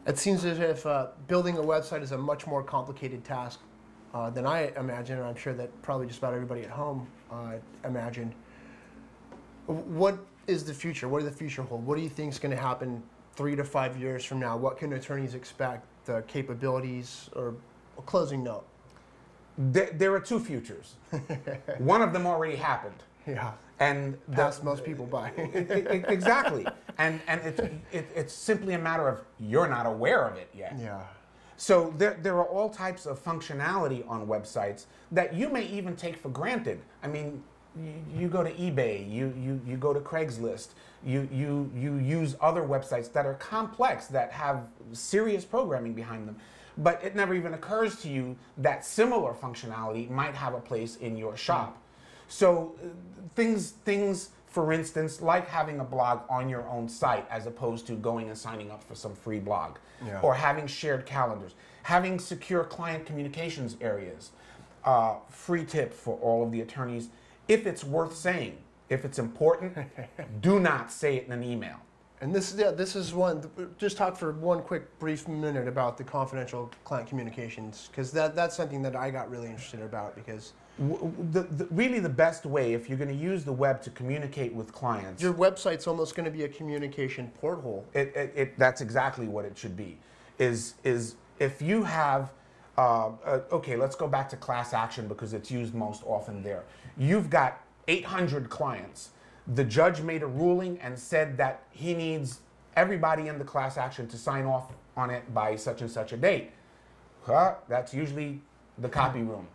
It seems as if building a website is a much more complicated task than I imagine, and I'm sure that probably just about everybody at home imagined. What is the future? What does the future hold? What do you think is going to happen 3 to 5 years from now? What can attorneys expect? The capabilities, or a closing note? There are two futures. One of them already happened. Yeah. And passed most people by. Exactly. And it's simply a matter of you're not aware of it yet. Yeah. So there are all types of functionality on websites that you may even take for granted. I mean, you go to eBay, you go to Craigslist, you use other websites that are complex, that have serious programming behind them, but it never even occurs to you that similar functionality might have a place in your shop. So things, for instance, like having a blog on your own site as opposed to going and signing up for some free blog, or having shared calendars, having secure client communications areas. Free tip for all of the attorneys: if it's worth saying, if it's important, do not say it in an email. And this is one. Just talk for one quick, brief minute about the confidential client communications, because that's something that I got really interested about. Because really the best way, if you're going to use the web to communicate with clients, your website's almost going to be a communication porthole. That's exactly what it should be. Is if you have okay, let's go back to class action because it's used most often there. You've got 800 clients. The judge made a ruling and said that he needs everybody in the class action to sign off on it by such and such a date. That's usually the copy room.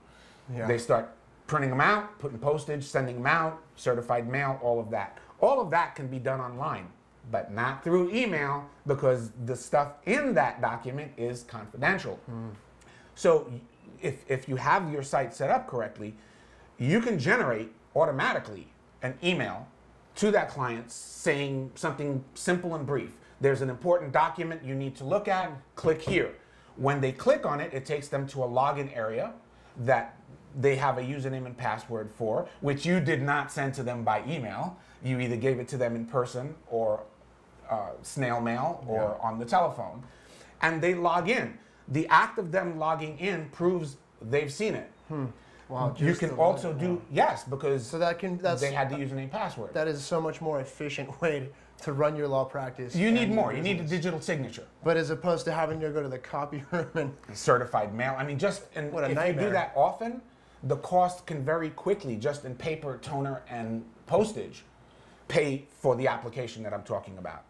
Yeah. They start printing them out, putting postage, sending them out, certified mail, all of that. All of that can be done online, but not through email because the stuff in that document is confidential. So if you have your site set up correctly, you can generate automatically an email to that client saying something simple and brief. There's an important document you need to look at, click here. When they click on it, it takes them to a login area that they have a username and password for, which you did not send to them by email. You either gave it to them in person or snail mail or on the telephone. And they log in. The act of them logging in proves they've seen it. Wow, you can also do, yes, because so that's, they had the username and password. That is so much more efficient way to run your law practice. You need more. You need a digital signature. But as opposed to having to go to the copy room and certified mail. I mean, just and what a if nightmare. You do that often, the cost can very quickly, just in paper, toner, and postage, pay for the application that I'm talking about.